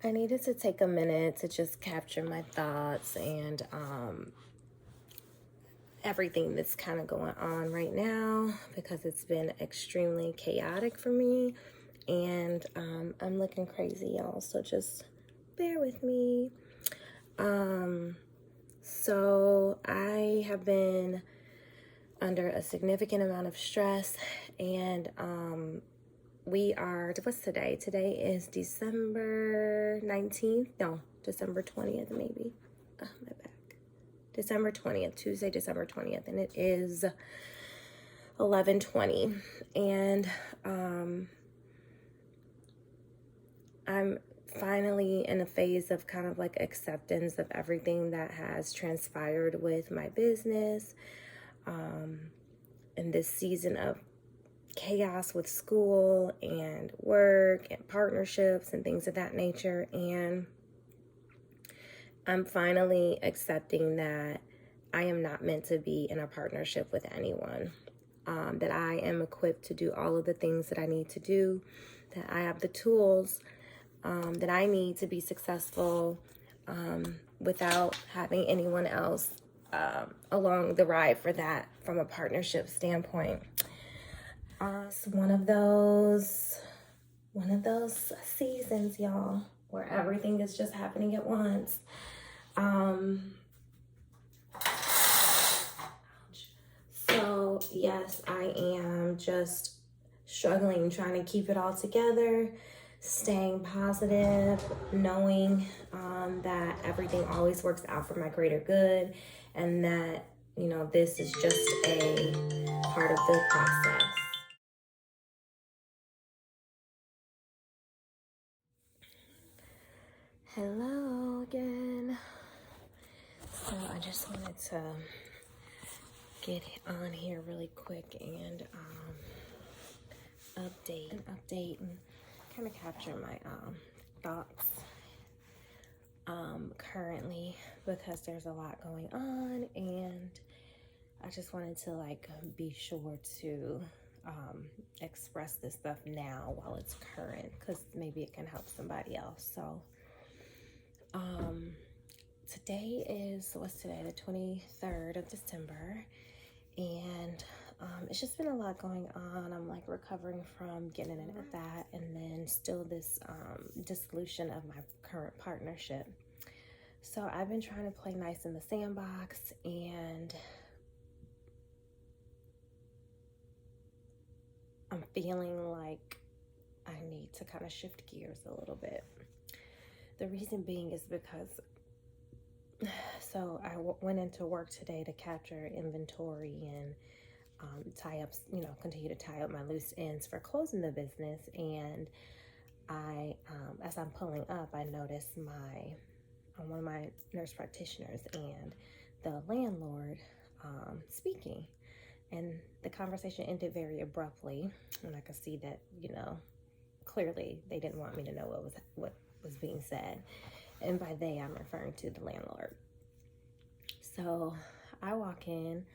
I needed to take a minute to just capture my thoughts and everything that's kind of going on right now because it's been extremely chaotic for me, and I'm looking crazy, y'all. So just bear with me. So I have been under a significant amount of stress, and we are, what's today? Today is December 19th. No, December 20th, maybe. My back. December 20th, Tuesday, December 20th. And it is 11:20. And I'm finally in a phase of kind of like acceptance of everything that has transpired with my business. In this season of chaos with school and work and partnerships and things of that nature. And I'm finally accepting that I am not meant to be in a partnership with anyone, that I am equipped to do all of the things that I need to do, that I have the tools that I need to be successful without having anyone else along the ride for that from a partnership standpoint. It's one of those seasons, y'all, where everything is just happening at once. So yes, I am just struggling, trying to keep it all together, staying positive, knowing that everything always works out for my greater good, and that, you know, this is just a part of the process. Hello again. So I just wanted to get on here really quick and update and kind of capture my thoughts currently, because there's a lot going on, and I just wanted to like be sure to express this stuff now while it's current, because maybe it can help somebody else. So today is, what's today, the 23rd of December, and it's just been a lot going on. I'm like recovering from getting into that, and then still this dissolution of my current partnership. So I've been trying to play nice in the sandbox, and I'm feeling like I need to kind of shift gears a little bit. The reason being is because, so I went into work today to capture inventory and tie up, continue to tie up my loose ends for closing the business. And I, as I'm pulling up, I noticed one of my nurse practitioners and the landlord speaking. And the conversation ended very abruptly, and I could see that, clearly they didn't want me to know what was being said. And by they, I'm referring to the landlord. So I walk in,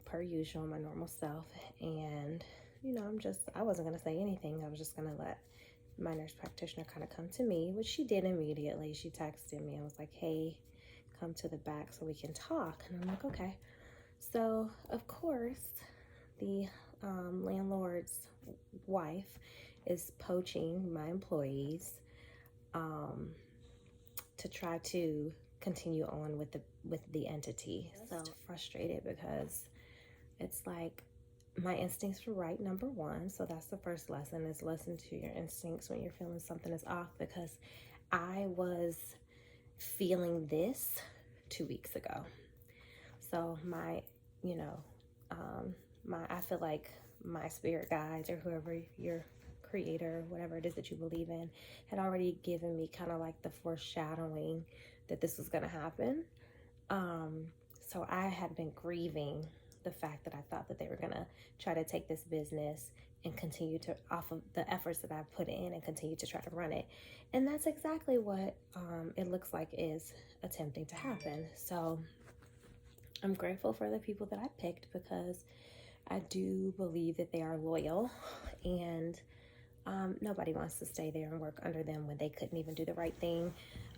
per usual, my normal self, and I wasn't gonna say anything. I was just gonna let my nurse practitioner kind of come to me, which she did immediately. She texted me and was like, "Hey, come to the back so we can talk." And I'm like, "Okay." So of course, the landlord's wife is poaching my employees to try to continue on with the entity. So frustrated, because it's like my instincts were right, number one. So that's the first lesson, is listen to your instincts when you're feeling something is off, because I was feeling this 2 weeks ago. So I feel like my spirit guides, or whoever your creator, whatever it is that you believe in, had already given me kind of like the foreshadowing that this was going to happen. So I had been grieving the fact that I thought that they were going to try to take this business and continue to, off of the efforts that I put in, and continue to try to run it. And that's exactly what it looks like is attempting to happen. So I'm grateful for the people that I picked, because I do believe that they are loyal, and Nobody wants to stay there and work under them when they couldn't even do the right thing.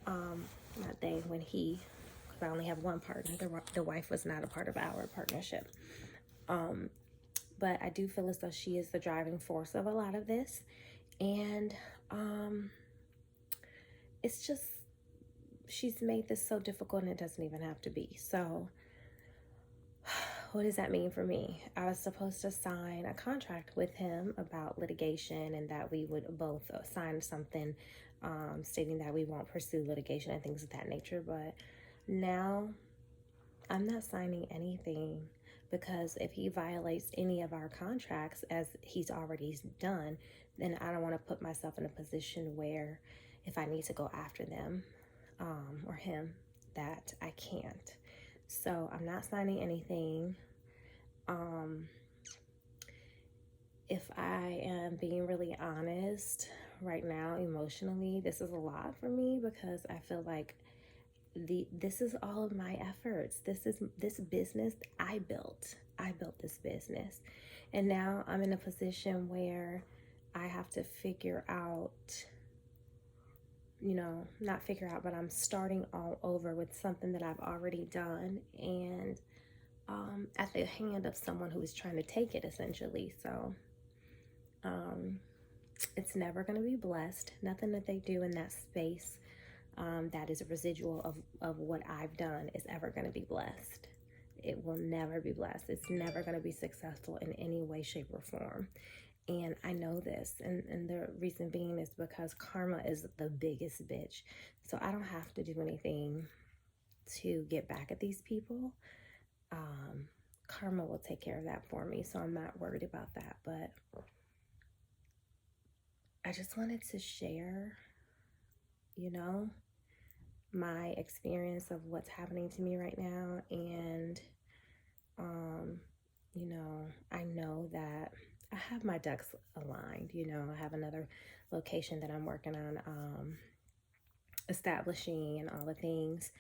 Not they, when he, because I only have one partner. The wife was not a part of our partnership. But I do feel as though she is the driving force of a lot of this. And it's just, she's made this so difficult, and it doesn't even have to be. So what does that mean for me? I was supposed to sign a contract with him about litigation, and that we would both sign something stating that we won't pursue litigation and things of that nature. But now I'm not signing anything, because if he violates any of our contracts, as he's already done, then I don't want to put myself in a position where if I need to go after them or him, that I can't. So I'm not signing anything. If I am being really honest right now, emotionally, this is a lot for me, because I feel like this is all of my efforts. This business I built. I built this business. And now I'm in a position where I have to figure out, not figure out, but I'm starting all over with something that I've already done, and at the hand of someone who is trying to take it, essentially. So it's never going to be blessed. Nothing that they do in that space that is a residual of what I've done is ever going to be blessed. It will never be blessed. It's never going to be successful in any way, shape, or form. And I know this, and the reason being is because karma is the biggest bitch. So I don't have to do anything to get back at these people. Karma will take care of that for me, so I'm not worried about that. But I just wanted to share, my experience of what's happening to me right now. And, I know that I have my ducks aligned. I have another location that I'm working on establishing and all the things.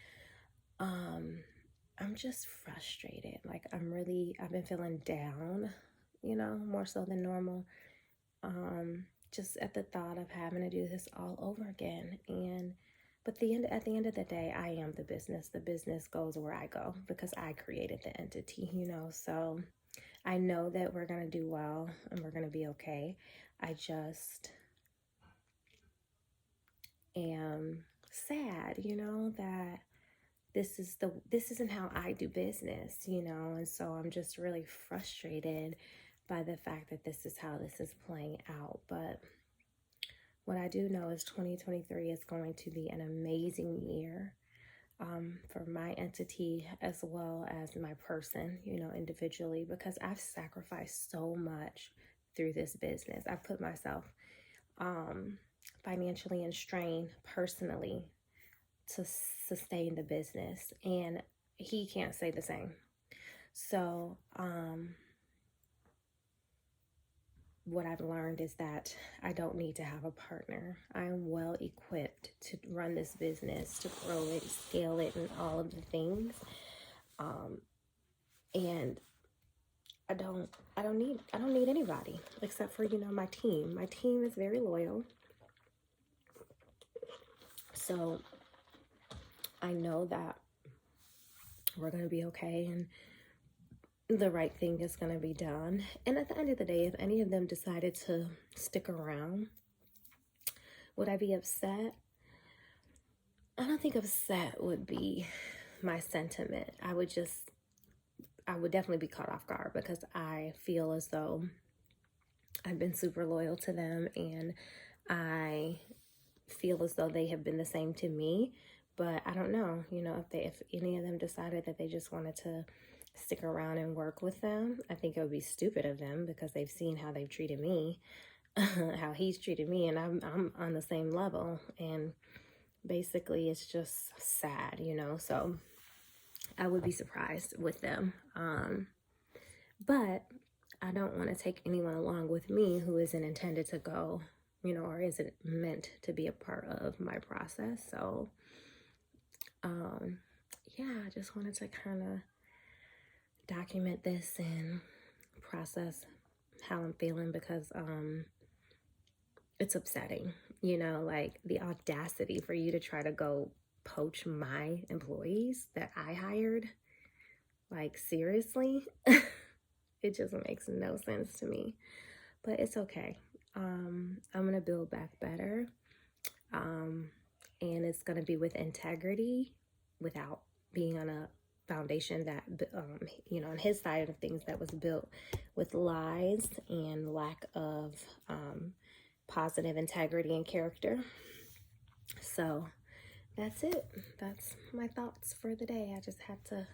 I'm just frustrated. Like, I've been feeling down, more so than normal. Just at the thought of having to do this all over again. But at the end of the day, I am the business. The business goes where I go, because I created the entity, so I know that we're going to do well and we're going to be okay. I just am sad, that this isn't how I do business, and so I'm just really frustrated by the fact that this is how this is playing out. But what I do know is 2023 is going to be an amazing year for my entity as well as my person, individually, because I've sacrificed so much through this business. I've put myself financially in strain personally to sustain the business, and he can't say the same. So what I've learned is that I don't need to have a partner. I am well equipped to run this business, to grow it, scale it, and all of the things. And I don't need anybody except for, my team. My team is very loyal. So I know that we're going to be okay, and the right thing is going to be done. And at the end of the day, if any of them decided to stick around, would I be upset? I don't think upset would be my sentiment. I would definitely be caught off guard, because I feel as though I've been super loyal to them, and I feel as though they have been the same to me. But I don't know, if any of them decided that they just wanted to stick around and work with them, I think it would be stupid of them, because they've seen how they've treated me, how he's treated me, and I'm on the same level. And basically it's just sad, so I would be surprised with them. But I don't want to take anyone along with me who isn't intended to go, or isn't meant to be a part of my process. So I just wanted to kind of document this and process how I'm feeling, because it's upsetting, you know, like the audacity for you to try to go poach my employees that I hired. Like, seriously? It just makes no sense to me. But it's okay. I'm going to build back better. And it's going to be with integrity, without being on a foundation that, you know, on his side of things, that was built with lies and lack of positive integrity and character. So that's it. That's my thoughts for the day. I just had to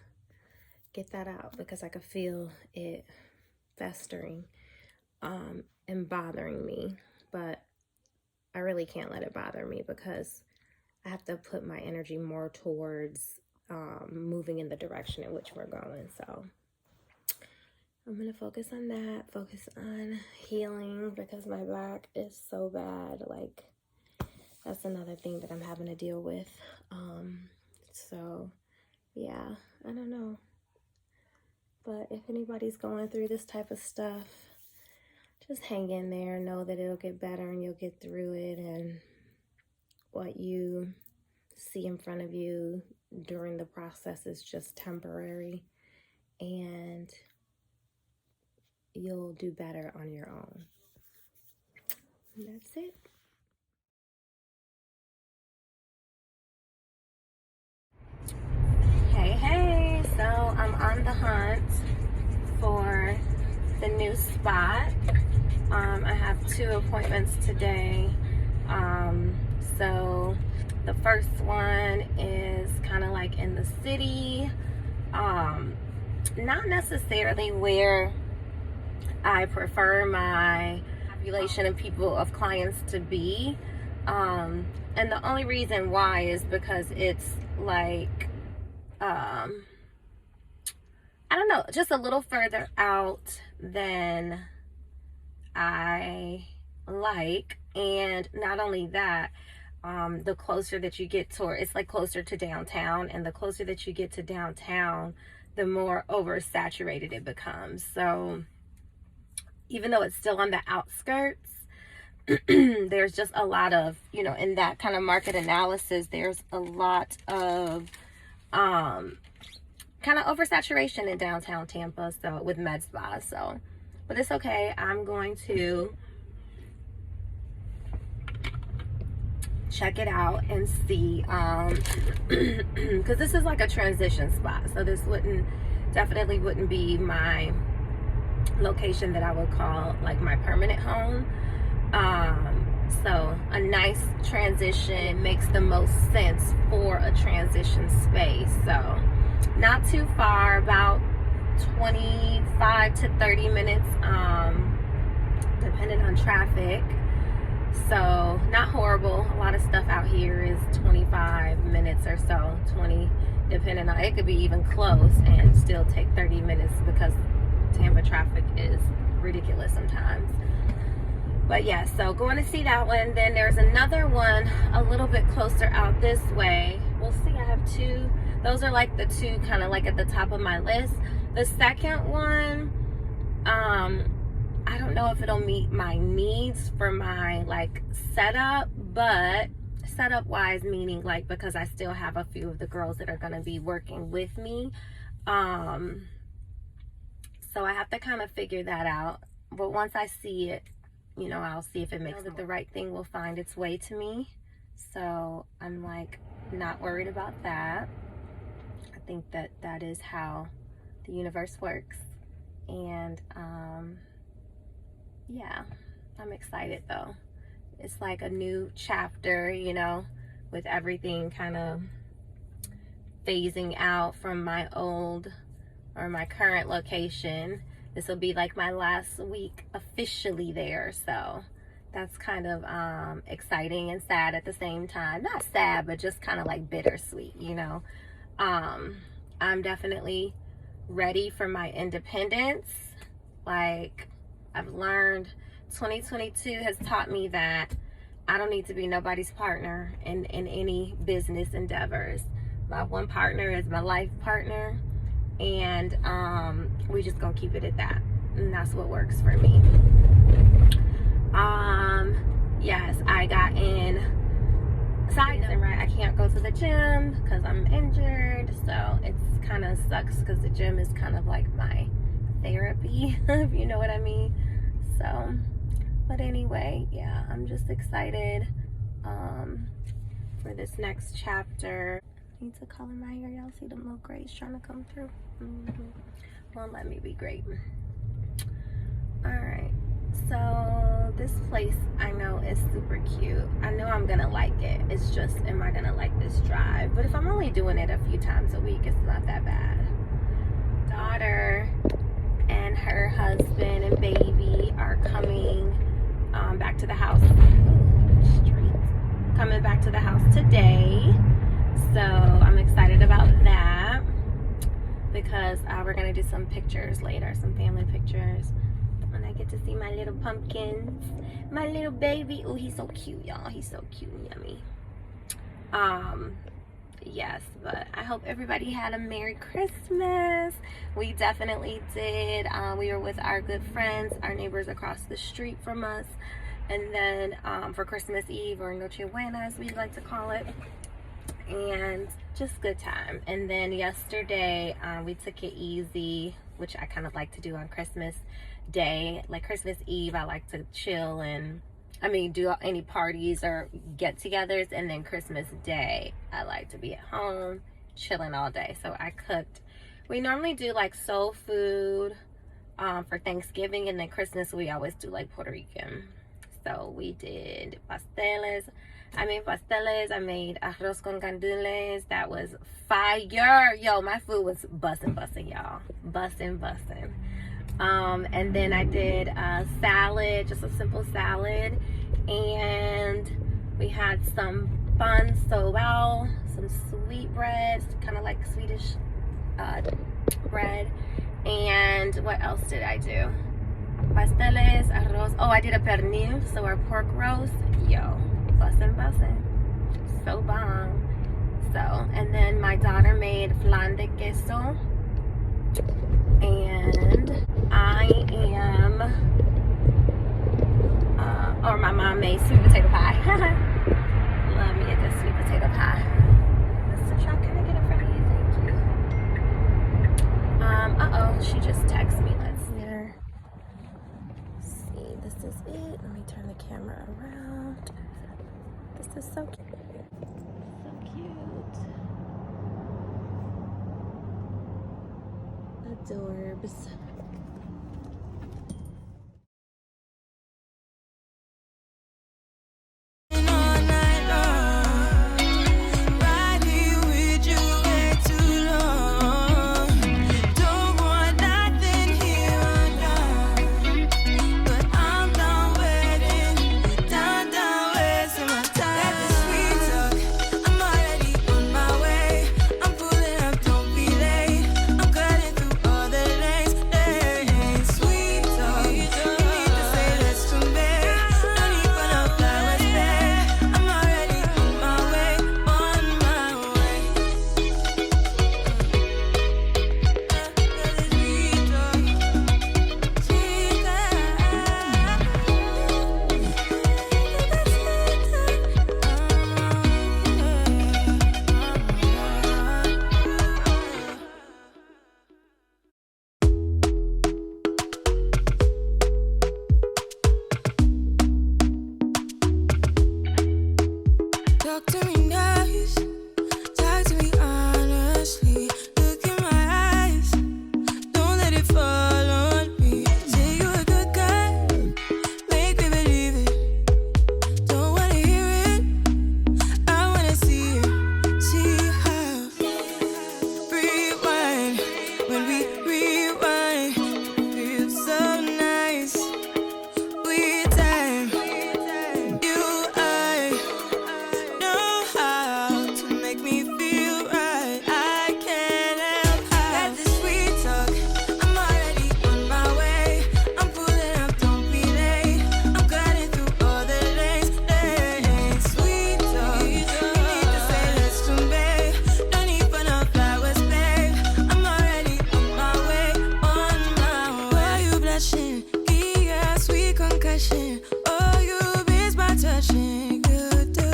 get that out because I could feel it festering and bothering me. But I really can't let it bother me because I have to put my energy more towards moving in the direction in which we're going. So I'm going to focus on that, focus on healing, because my back is so bad. Like, that's another thing that I'm having to deal with. So yeah, I don't know. But if anybody's going through this type of stuff, just hang in there. Know that it'll get better and you'll get through it. And what you see in front of you during the process is just temporary. And you'll do better on your own. And that's it. Hey, so I'm on the hunt for the new spot. I have 2 appointments today. So the first one is kind of like in the city, not necessarily where I prefer my population of people, of clients to be. And the only reason why is because it's like, I don't know, just a little further out than I like. And not only that, the closer that you get toward, it's like closer to downtown, and the closer that you get to downtown, the more oversaturated it becomes. So even though it's still on the outskirts, there's just a lot of, you know, in that kind of market analysis, there's a lot of kind of oversaturation in downtown Tampa, so with med spas. So, but it's okay. I'm going to check it out and see, because this is like a transition spot, so this definitely wouldn't be my location that I would call like my permanent home. So a nice transition makes the most sense for a transition space. So not too far, about 25 to 30 minutes, depending on traffic. So not horrible. A lot of stuff out here is 25 minutes or so, 20, depending on, it could be even close and still take 30 minutes because Tampa traffic is ridiculous sometimes. But yeah, so going to see that one. Then there's another one a little bit closer out this way. We'll see. I have 2. Those are like the 2 kind of like at the top of my list. The second one, I don't know if it'll meet my needs for my like setup, but setup wise, meaning like because I still have a few of the girls that are going to be working with me. So I have to kind of figure that out. But once I see it, you know, I'll see if it makes it. The right thing will find its way to me. So I'm like not worried about that. I think that that is how the universe works. And yeah, I'm excited though. It's like a new chapter, you know, with everything kind of phasing out from my old or my current location. This will be like my last week officially there, so that's kind of exciting and sad at the same time. Not sad, but just kind of like bittersweet, you know. I'm definitely ready for my independence. Like, I've learned 2022 has taught me that I don't need to be nobody's partner in any business endeavors. My one partner is my life partner, and we just gonna keep it at that, and that's what works for me. yes, I got in. Side note, right? I can't go to the gym because I'm injured, so it's kind of sucks because the gym is kind of like my therapy, if you know what I mean. So, but anyway, yeah, I'm just excited for this next chapter. I need to color my hair. Y'all see them little grays trying to come through? Won't let me be great. All right. So this place I know is super cute. I know I'm gonna like it. It's just, am I gonna like this drive? But if I'm only doing it a few times a week, it's not that bad. Daughter and her husband and baby are coming back to the house. Coming back to the house today. So I'm excited about that because we're gonna do some pictures later, some family pictures. And I get to see my little pumpkins, my little baby. Oh, he's so cute, y'all. He's so cute and yummy. Yes, but I hope everybody had a Merry Christmas. We definitely did. We were with our good friends, our neighbors across the street from us. And then for Christmas Eve, or Noche Buena as we like to call it. And just good time. And then yesterday, we took it easy, which I kind of like to do on Christmas Day. Like Christmas Eve, I like to chill and do any parties or get-togethers, and then Christmas Day I like to be at home chilling all day. So I cooked. We normally do like soul food for Thanksgiving, and then Christmas we always do like Puerto Rican. So we did pasteles. I made pasteles. I made arroz con gandules. That was fire. Yo, my food was bussin', y'all. Bussin'. And then I did a salad, just a simple salad. And we had some pan sobao, some sweet bread, kind of like Swedish bread. And what else did I do? Pasteles, arroz. Oh, I did a pernil, so our pork roast. Yo, bussin'. So bomb. So, and then my daughter made flan de queso. And I am, or my mom made sweet potato pie. Love me a good sweet potato pie. Mr. Chuck, can I get in front of you? Thank you. She just texted me. Let's see. This is it. Let me turn the camera around. This is so cute. So cute. Adorbs. Sweet concussion. Oh, you miss my touch. watching you do.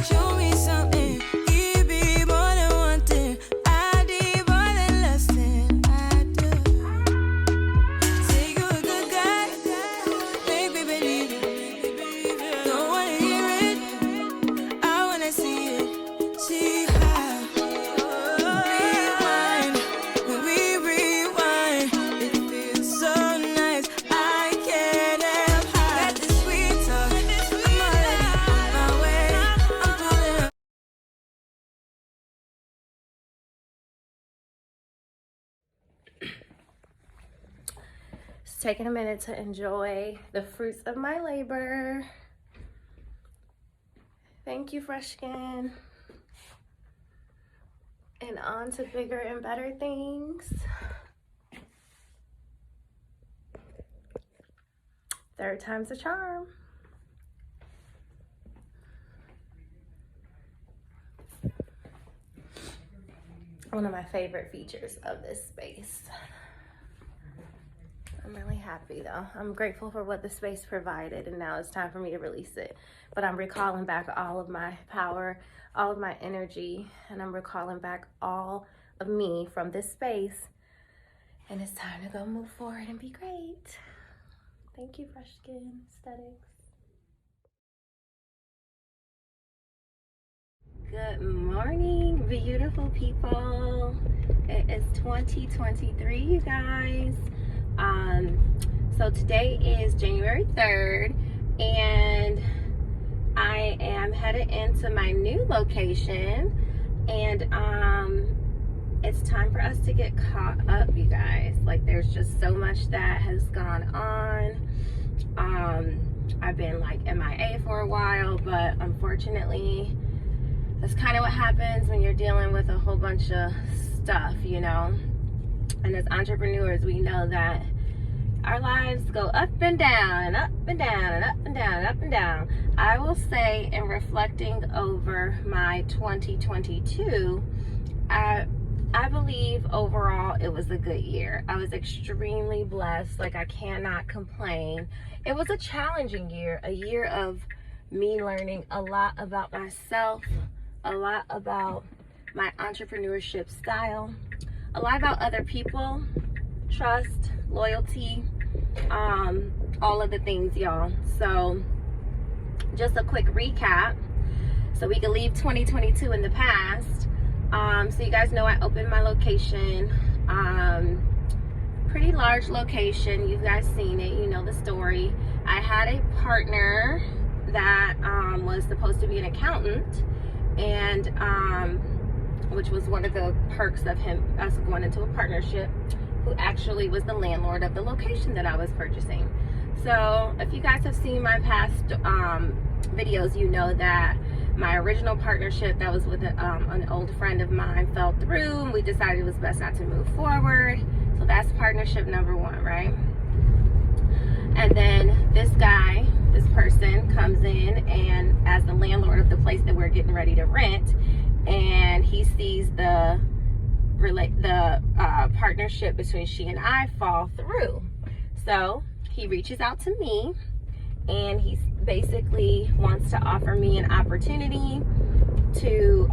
Show me something, give me more than one thing. I need more than less than I do. Say you're a good guy, make me believe it. Don't wanna hear it, I wanna see it. See how rewind, when we rewind, it feels so nice. I can't help how got this sweet talk. I'm already on my way. I'm pulling up. Just taking a minute to enjoy the fruits of my labor. Thank you, fresh skin. And on to bigger and better things. Third time's a charm. One of my favorite features of this space. I'm really happy though. I'm grateful for what the space provided, and now it's time for me to release it. But I'm recalling back all of my power, all of my energy, and I'm recalling back all of me from this space. And it's time to go move forward and be great. Thank you, Fresh Skin Aesthetics. Good morning, beautiful people. It is 2023, you guys. So today is January 3rd, and I am headed into my new location, and it's time for us to get caught up, you guys. Like, there's just so much that has gone on. I've been like MIA for a while, but unfortunately that's kind of what happens when you're dealing with a whole bunch of stuff, you know. And as entrepreneurs, we know that our lives go up and down and up and down and up and down and up and down. I will say, in reflecting over my 2022, I believe overall it was a good year. I was extremely blessed. Like, I cannot complain. It was a challenging year, a year of me learning a lot about myself, a lot about my entrepreneurship style, a lot about other people, trust, loyalty, all of the things, y'all. So just a quick recap so we can leave 2022 in the past. So you guys know I opened my location, pretty large location. You guys seen it, you know the story. I had a partner that was supposed to be an accountant, and which was one of the perks of us going into a partnership, who actually was the landlord of the location that I was purchasing. So if you guys have seen my past videos, you know that my original partnership that was with an old friend of mine fell through, and we decided it was best not to move forward. So that's partnership number one, right? And then this guy, this person comes in and as the landlord of the place that we're getting ready to rent, and he sees the partnership between she and I fall through. So he reaches out to me, and he basically wants to offer me an opportunity to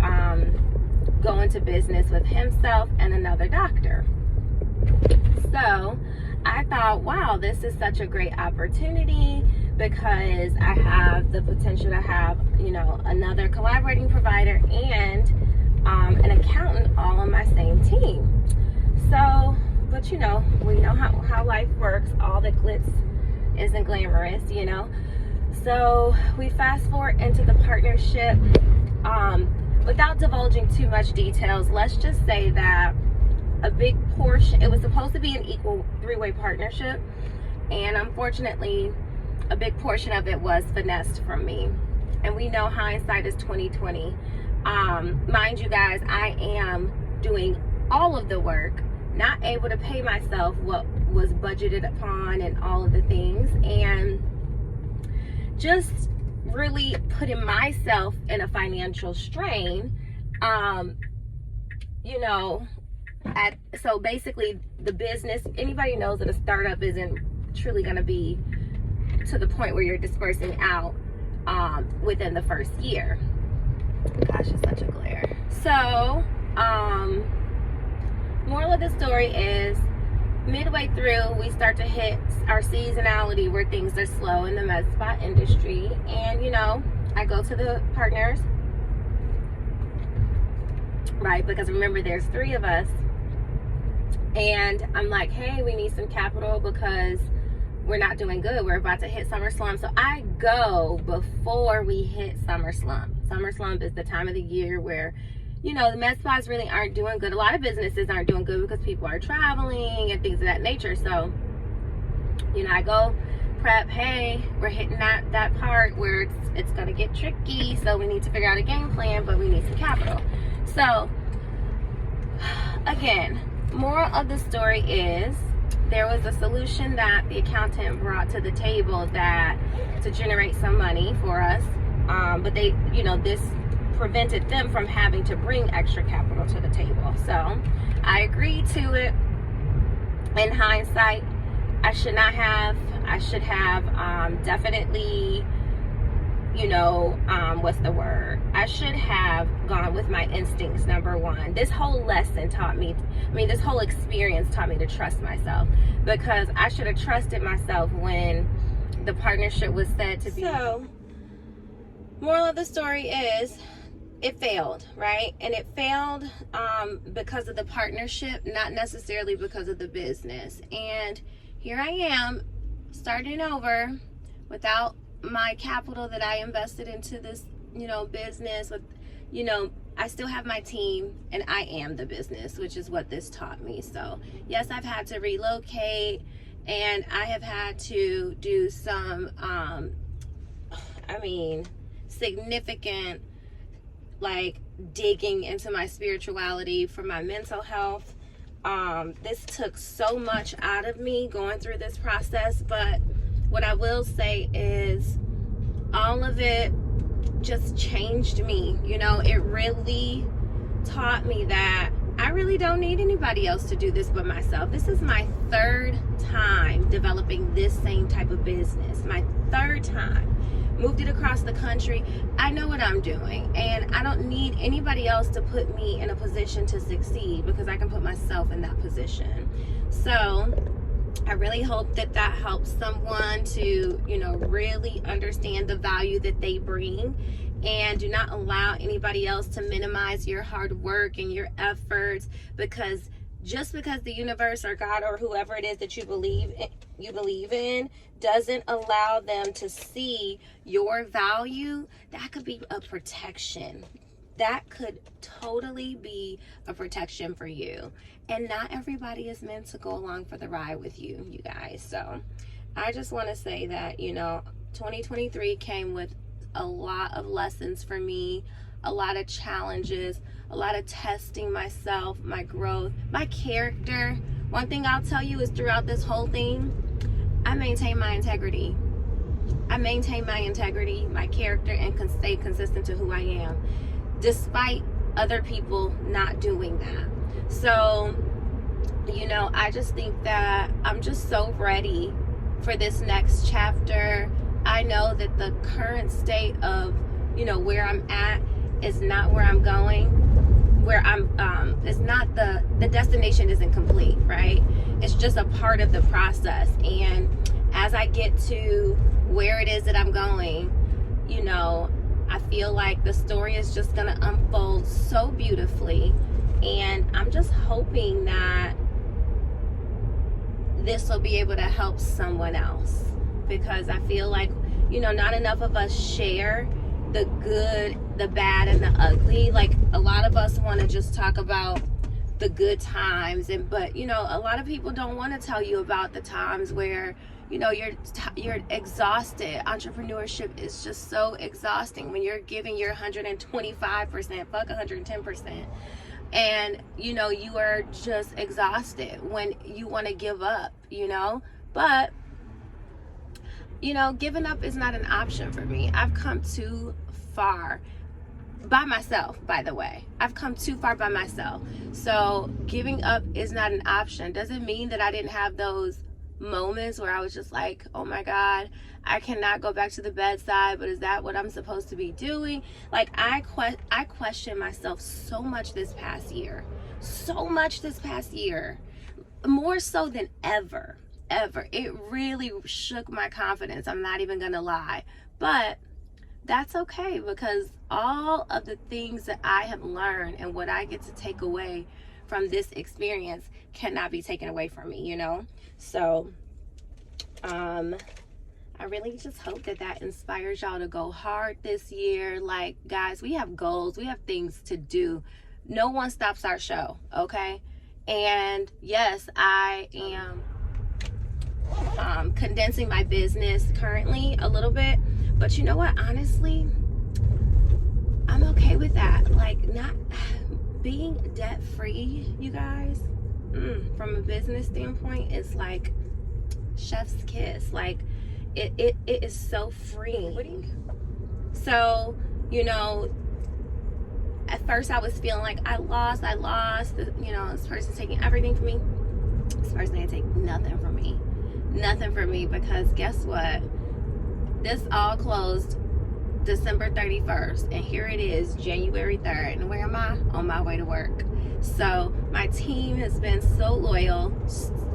go into business with himself and another doctor. So I thought, wow, this is such a great opportunity, because I have the potential to have, you know, another collaborating provider and an accountant all on my same team. So, but you know, we know how life works. All the glitz isn't glamorous, you know. So we fast forward into the partnership. Without divulging too much details, let's just say that a big portion, it was supposed to be an equal three-way partnership, and unfortunately a big portion of it was finessed from me. And we know hindsight is 2020. Mind you guys, I am doing all of the work, not able to pay myself what was budgeted upon and all of the things, and just really putting myself in a financial strain. You know, so basically the business, anybody knows that a startup isn't truly going to be to the point where you're dispersing out within the first year. Gosh, it's such a glare. So moral of the story is, midway through, we start to hit our seasonality where things are slow in the med spa industry. And, you know, I go to the partners, right? Because remember, there's 3 of us. And I'm like, hey, we need some capital because we're not doing good. We're about to hit summer slump. So I go before we hit summer slump. Summer slump is the time of the year where, you know, the med spas really aren't doing good. A lot of businesses aren't doing good because people are traveling and things of that nature. So, you know, I go prep, hey, we're hitting that part where it's going to get tricky. So we need to figure out a game plan, but we need some capital. So, again, moral of the story is, there was a solution that the accountant brought to the table that to generate some money for us. But they, you know, this prevented them from having to bring extra capital to the table. So I agreed to it. In hindsight, I should have definitely, you know, what's the word? I should have gone with my instincts, number one. This whole lesson taught me, this whole experience taught me to trust myself, because I should have trusted myself when the partnership was said to be. So, moral of the story is, it failed, right? And it failed because of the partnership, not necessarily because of the business. And here I am, starting over without my capital that I invested into this, you know, business. With, you know, I still have my team and I am the business, which is what this taught me. So yes, I've had to relocate and I have had to do some significant, like, digging into my spirituality for my mental health. This took so much out of me going through this process, but what I will say is all of it just changed me. You know, it really taught me that I really don't need anybody else to do this but myself. This is my 3rd time developing this same type of business. My 3rd time. Moved it across the country. I know what I'm doing, and I don't need anybody else to put me in a position to succeed, because I can put myself in that position. So I really hope that that helps someone to, you know, really understand the value that they bring, and do not allow anybody else to minimize your hard work and your efforts, because just because the universe or God or whoever it is that you believe in doesn't allow them to see your value, that could be a protection. That could totally be a protection for you. And not everybody is meant to go along for the ride with you, you guys. So I just want to say that, you know, 2023 came with a lot of lessons for me, a lot of challenges, a lot of testing myself, my growth, my character. One thing I'll tell you is, throughout this whole thing, I maintain my integrity. I maintain my integrity, my character, and can stay consistent to who I am, despite other people not doing that. So, you know, I just think that I'm just so ready for this next chapter. I know that the current state of, you know, where I'm at is not where I'm going. Where I'm, it's not the destination isn't complete, right? It's just a part of the process. And as I get to where it is that I'm going, you know, I feel like the story is just going to unfold so beautifully. And I'm just hoping that this will be able to help someone else, because I feel like, you know, not enough of us share the good, the bad, and the ugly. Like, a lot of us want to just talk about the good times, but you know, a lot of people don't want to tell you about the times where, you know, you're exhausted. Entrepreneurship is just so exhausting when you're giving your 125%, fuck 110%, and you know, you are just exhausted when you want to give up, you know. But you know, giving up is not an option for me. I've come too far by myself, by the way. I've come too far by myself. So giving up is not an option. Doesn't mean that I didn't have those moments where I was just like, oh my God, I cannot go back to the bedside, but is that what I'm supposed to be doing? Like, I questioned myself so much this past year. So much this past year. More so than ever. It really shook my confidence. I'm not even gonna lie. But that's okay, because all of the things that I have learned and what I get to take away from this experience cannot be taken away from me, you know? So, I really just hope that inspires y'all to go hard this year. Like, guys, we have goals, we have things to do. No one stops our show, okay? And yes, I am condensing my business currently a little bit, but you know what, honestly, I'm okay with that. Like, not being debt free, you guys, from a business standpoint, is like chef's kiss. Like, it is so freeing. So, you know, at first I was feeling like I lost, you know, this person's taking everything from me. This person ain't take nothing from me. Nothing from me, because guess what? This all closed December 31st, and here it is, January 3rd. And where am I? On my way to work. So my team has been so loyal.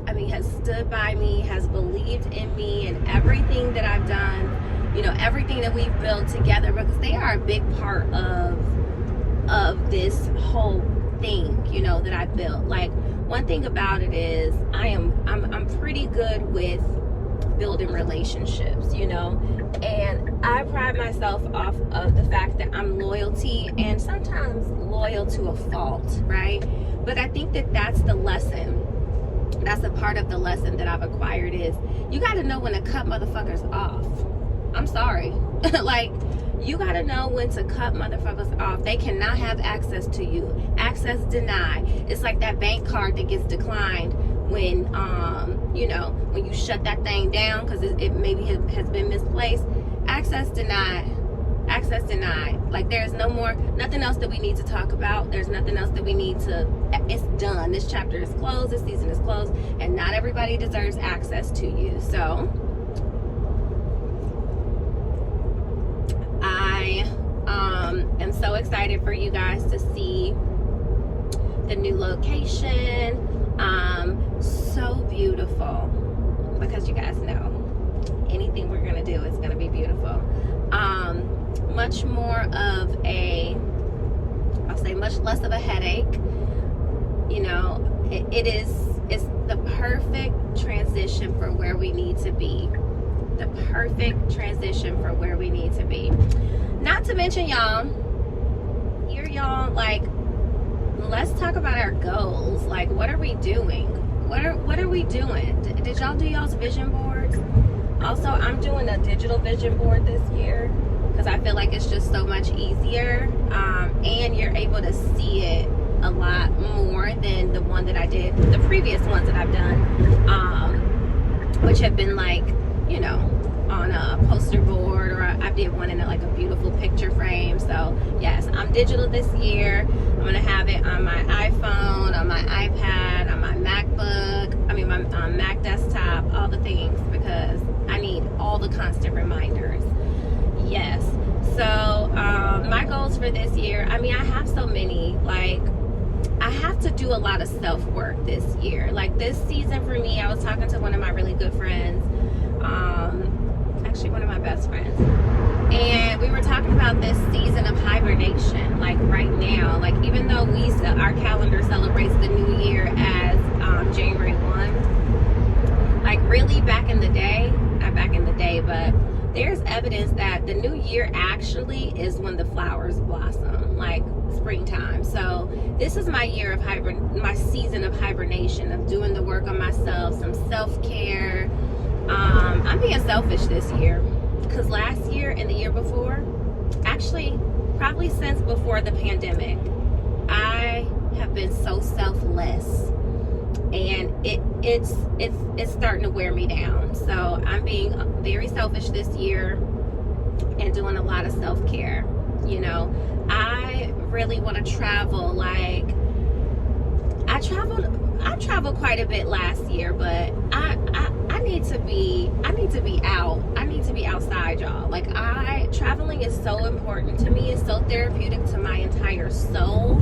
I mean, has stood by me, has believed in me and everything that I've done, you know, everything that we've built together, because they are a big part of this whole thing, you know, that I built. Like, one thing about it is I'm pretty good with building relationships, you know, and I pride myself off of the fact that I'm loyalty, and sometimes loyal to a fault, right? But I think that that's the lesson. That's a part of the lesson that I've acquired, is you got to know when to cut motherfuckers off. I'm sorry. Like, you got to know when to cut motherfuckers off. They cannot have access to you. Access denied. It's like that bank card that gets declined when, you know, when you shut that thing down because it maybe has been misplaced. Access denied. Access denied. Like, there's no more, nothing else that we need to talk about. There's nothing else that we need to, it's done. This chapter is closed. This season is closed. And not everybody deserves access to you. So, I am so excited for you guys to see the new location. So beautiful, because you guys know anything we're gonna do is gonna be beautiful. Much more of a, I'll say much less of a headache. You know, it's the perfect transition for where we need to be. The perfect transition for where we need to be. Not to mention, y'all, like, let's talk about our goals. Like, what are we doing? What are we doing? Did y'all do y'all's vision boards? Also, I'm doing a digital vision board this year because I feel like it's just so much easier, and you're able to see it a lot more than the one that I did, the previous ones that I've done, which have been like, you know, on a poster board, or I did one in like a beautiful picture frame. So yes, I'm digital this year. I'm gonna have it on my iPhone, on my iPad, on my MacBook, my Mac desktop, all the things, because I need all the constant reminders. Yes. So my goals for this year, I have so many. Like, I have to do a lot of self-work this year. Like, this season for me, I was talking to one of my really good friends, actually one of my best friends, and we were talking about this season of hibernation. Like, right now, like, even though our calendar celebrates the new year as January 1, like, really back in the day, not back in the day, but there's evidence that the new year actually is when the flowers blossom, like springtime. So this is my year of my season of hibernation, of doing the work on myself, some self-care. I'm being selfish this year, because last year and the year before, actually probably since before the pandemic, I have been so selfless, and it's starting to wear me down. So I'm being very selfish this year and doing a lot of self-care. You know, I really want to travel. Like, I traveled quite a bit last year, but I beside y'all. Like, traveling is so important to me. It's so therapeutic to my entire soul.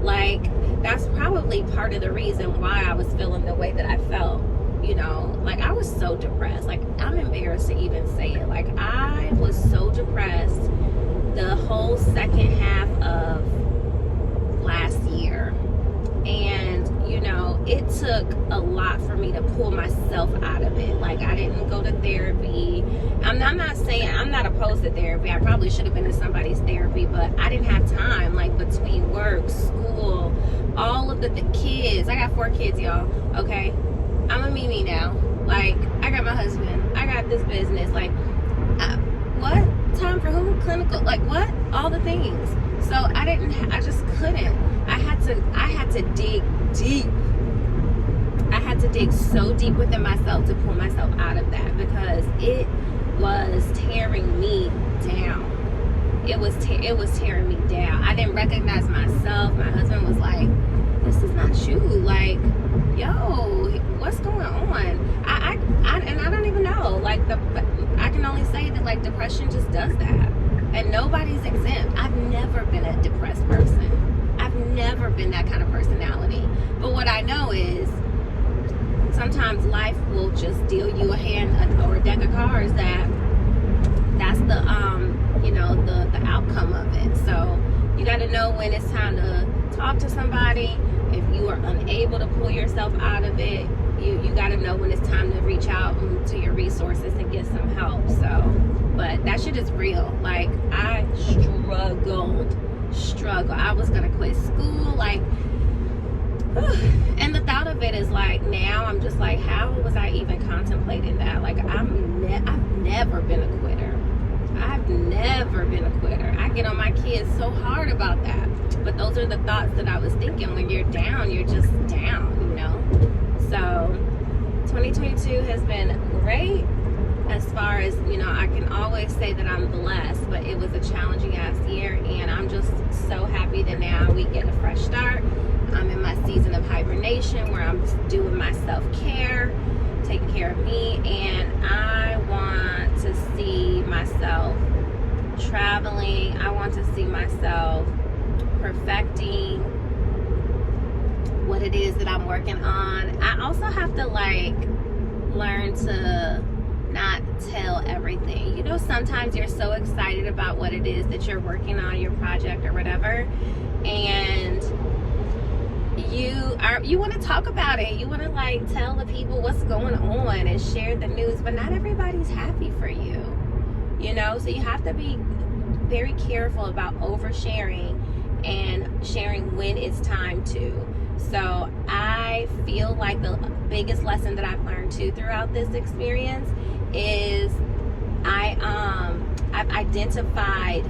Like, that's probably part of the reason why I was feeling the way that I felt. You know, like, I was so depressed. Like, I'm embarrassed to even say it. Like, I was so depressed the whole second half of last year. And, you know, it took a lot for me to pull myself out of it. Like, I didn't go to therapy. I'm not saying I'm not opposed to therapy. I probably should have been in somebody's therapy, but I didn't have time. Like, between work, school, all of the kids. I got 4 kids, y'all. Okay. I'm a Mimi now. Like, I got my husband. I got this business. Like, what? Time for who? Clinical? Like, what? All the things. So I just couldn't. I had to dig deep. I had to dig so deep within myself to pull myself out of that, because it was tearing me down. It was tearing me down. I didn't recognize myself. My husband was like, this is not you. Like, yo, what's going on? And I don't even know. Like, I can only say that, like, depression just does that. And nobody's exempt. I've never been a depressed person. I've never been that kind of personality. But what I know is sometimes life will just deal you a hand or a deck of cards that's the you know, the outcome of it. So you got to know when it's time to talk to somebody. If you are unable to pull yourself out of it, you got to know when it's time to reach out to your resources and get some help. So, but that shit is real. Like, I struggled. I was gonna quit school, like, and the thought of it is like, now I'm just like, how was I even contemplating that? Like, I've never been a quitter. I've never been a quitter. I get on my kids so hard about that. But those are the thoughts that I was thinking. When you're down, you're just down, you know? So 2022 has been great. As far as, you know, I can always say that I'm blessed, but it was a challenging ass year, and I'm just so happy that now we get a fresh start. I'm in my season of hibernation where I'm doing my self-care, taking care of me, and I want to see myself traveling. I want to see myself perfecting what it is that I'm working on. I also have to, like, learn to not tell everything. You know, sometimes you're so excited about what it is that you're working on, your project or whatever, and you want to talk about it. You want to, like, tell the people what's going on and share the news, but not everybody's happy for you, you know? So you have to be very careful about oversharing and sharing when it's time to. So I feel like the biggest lesson that I've learned too throughout this experience is I've identified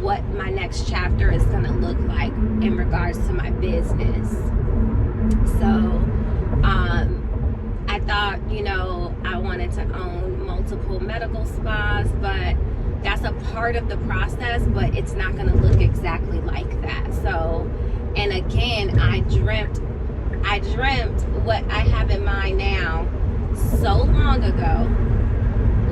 what my next chapter is going to look like in regards to my business. So I thought, you know, I wanted to own multiple medical spas, but that's a part of the process, but it's not going to look exactly like that. So, and again, I dreamt what I have in mind now so long ago,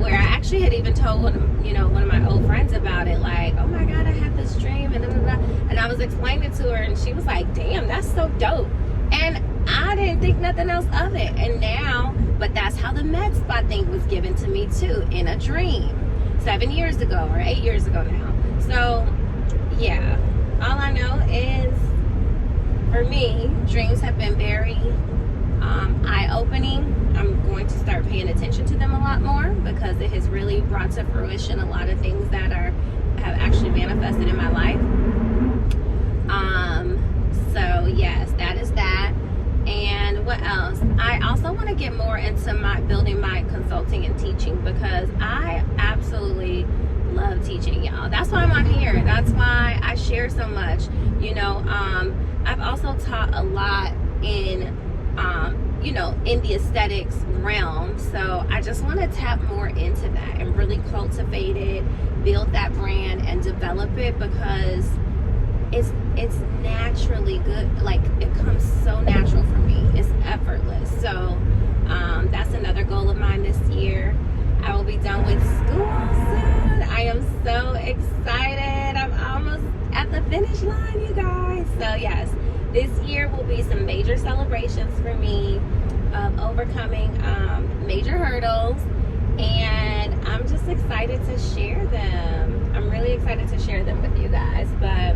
where I actually had even told one of my old friends about it, like, oh my God, I had this dream, and blah, blah, blah. And I was explaining it to her, and she was like, damn, that's so dope. And I didn't think nothing else of it. And now, but that's how the med spa thing was given to me too, in a dream 7 years ago or 8 years ago now. So yeah, all I know is, for me, dreams have been very eye-opening. I'm going to start paying attention to them a lot more, because it has really brought to fruition a lot of things that have actually manifested in my life. So yes, that is that. And what else? I also want to get more into building my consulting and teaching, because I absolutely love teaching, y'all. That's why I'm on here. That's why I share so much. You know, I've also taught a lot in in the aesthetics realm. So I just want to tap more into that and really cultivate it, build that brand, and develop it, because it's naturally good. Like, it comes so natural for me. It's effortless. So that's another goal of mine this year. I will be done with school This year will be some major celebrations for me of overcoming major hurdles, and I'm just excited to share them. I'm really excited to share them with you guys. But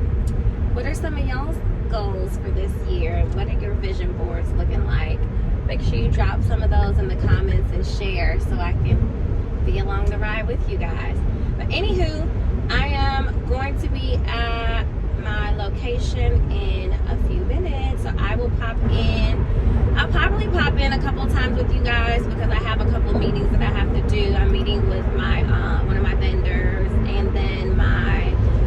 what are some of y'all's goals for this year? What are your vision boards looking like? Make sure you drop some of those in the comments and share so I can be along the ride with you guys. But anywho, I am going to be at my location in a few minutes, so I will pop in. I'll probably pop in a couple times with you guys because I have a couple of meetings that I have to do. I'm meeting with my one of my vendors, and then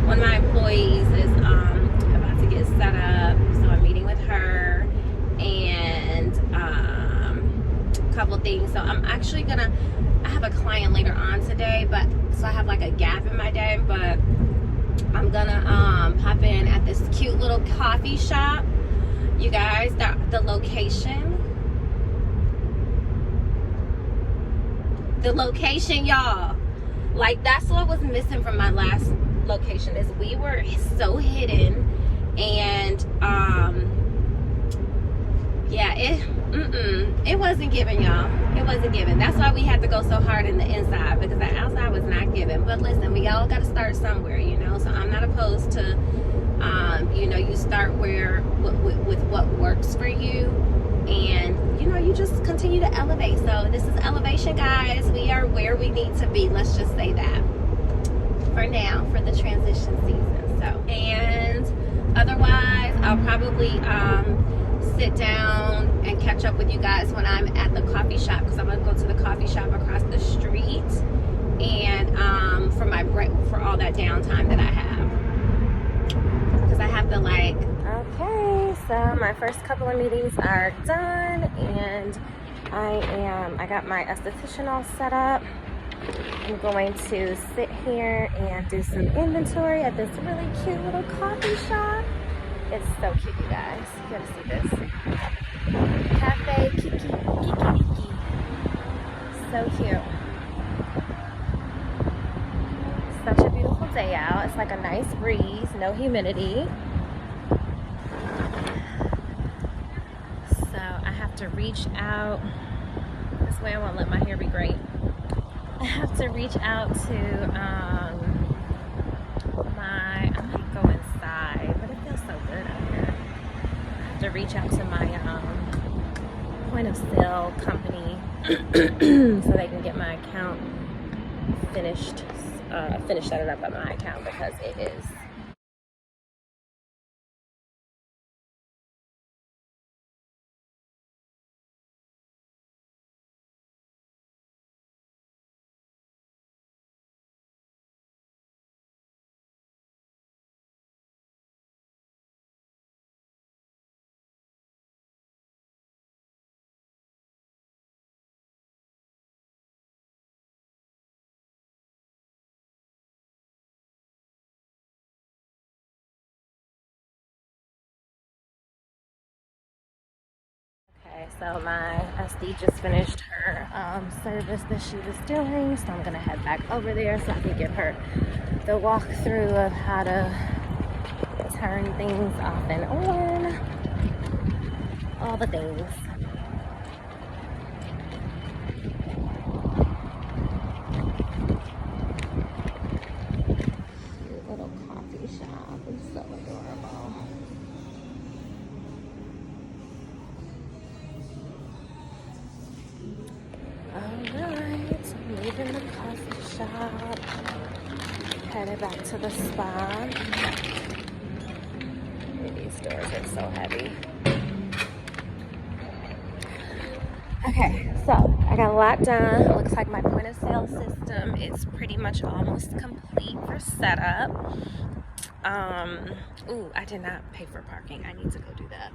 one of my employees is about to get set up, so I'm meeting with her, and a couple things. So I'm actually I have a client later on today, but so I have like a gap in my day, but I'm gonna pop in at this cute little coffee shop. You guys, the location, y'all, like that's what was missing from my last location, is we were so hidden, and yeah, it wasn't giving, y'all. It wasn't giving. That's why we had to go so hard in the inside, because the outside was not giving. But listen, we all got to start somewhere, you know. So I'm not opposed to, you know, you start with what works for you, and you know, you just continue to elevate. So this is elevation, guys. We are where we need to be. Let's just say that for now, for the transition season. So, and otherwise, I'll probably sit down and catch up with you guys when I'm at the coffee shop, because I'm gonna go to the coffee shop across the street, and for my break, for all that downtime that I have, because I have to like. Okay, so my first couple of meetings are done, and I got my esthetician all set up. I'm going to sit here and do some inventory at this really cute little coffee shop. It's so cute, you guys. You gotta see this. Cafe Kiki. So cute. Such a beautiful day out. It's like a nice breeze, no humidity. So I have to reach out. This way I won't let my hair be great. I have to reach out to I might go inside, but it feels so good out here. I have to reach out to my point of sale company so they can get my account finished, finish setting up on my account, because it is. Okay, so my SD just finished her service that she was doing, so I'm gonna head back over there so I can give her the walkthrough of how to turn things off and on, all the things. Cute little coffee shop, it's so adorable. Alright, leaving the coffee shop, headed back to the spa. These doors are so heavy. Okay, so I got a lot done. It looks like my point of sale system is pretty much almost complete for setup. Ooh, I did not pay for parking. I need to go do that.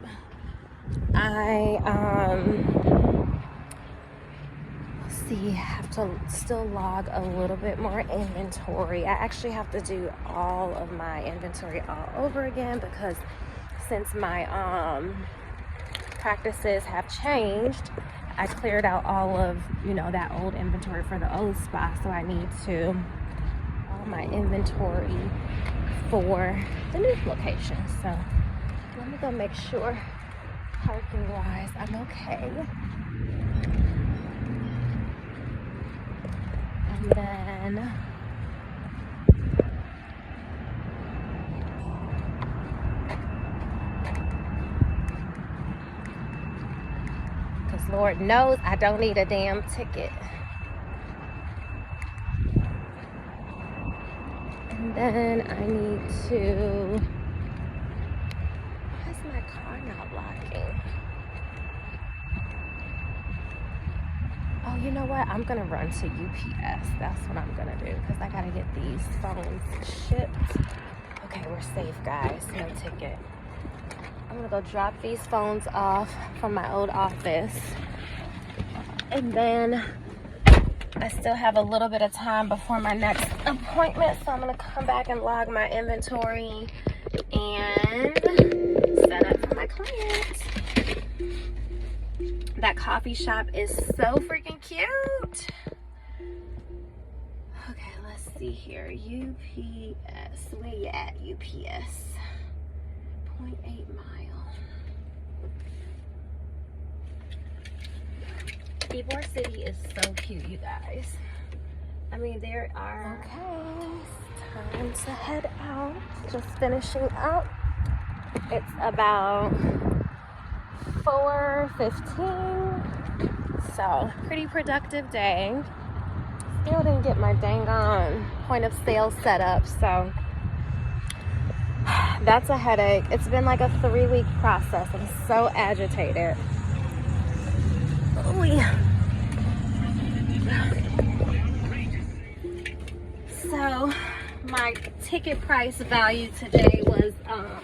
Have to still log a little bit more inventory. I actually have to do all of my inventory all over again, because since my practices have changed, I cleared out all of, you know, that old inventory for the old spa, so I need to all my inventory for the new location. So let Let me go make sure parking wise I'm okay. And then because Lord knows I don't need a damn ticket. And then I need to, why is my car not locking? Oh, you know what? I'm gonna run to UPS. That's what I'm gonna do because I gotta get these phones shipped. Okay, we're safe, guys. No ticket. I'm gonna go drop these phones off from my old office. And then I still have a little bit of time before my next appointment, so I'm gonna come back and log my inventory and set up for my client. That coffee shop is so freaking cute. Okay, let's see here. UPS. Where you at, UPS? 0.8 mile. Ybor City is so cute, you guys. I mean, there are... Okay, it's time to head out. Just finishing up. It's about 4:15. So, pretty productive day. Still didn't get my dang on point of sale set up, so that's a headache. It's been like a 3-week process. I'm so agitated. Oh yeah. So my ticket price value today was oh,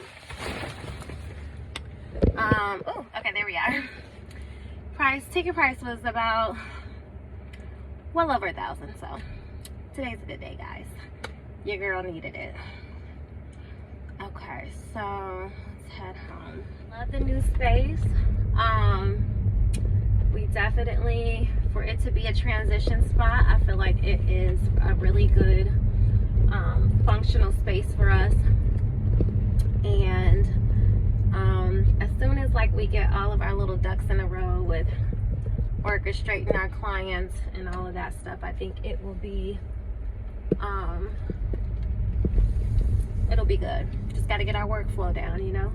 okay, there we are. Ticket price was about well over 1,000. So today's a good day, guys. Your girl needed it. Okay, so let's head home. Love the new space. We definitely, for it to be a transition spot, I feel like it is a really good functional space for us. And as soon as like we get all of our little ducks in a row with orchestrating our clients and all of that stuff, I think it will be it'll be good. Just got to get our workflow down, you know.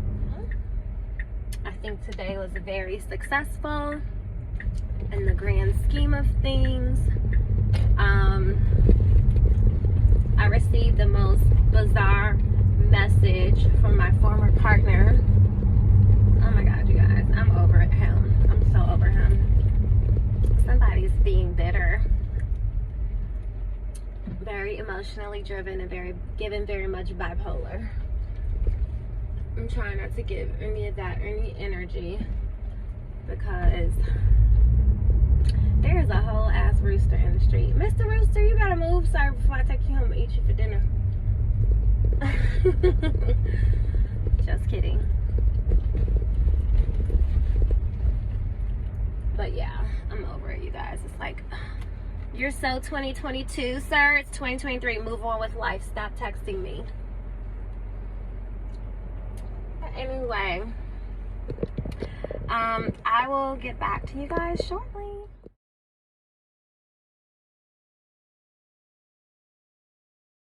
I think today was very successful in the grand scheme of things. I received the most bizarre message from my former partner. Oh my God, you guys, I'm over him. I'm so over him. Somebody's being bitter. Very emotionally driven and very much bipolar. I'm trying not to give any of that any energy because there's a whole ass rooster in the street. Mr. Rooster, you gotta move, sir, before I take you home and eat you for dinner. Just kidding. But yeah, I'm over it, you guys. It's like, you're so 2022, sir. It's 2023. Move on with life. Stop texting me. But anyway, I will get back to you guys shortly.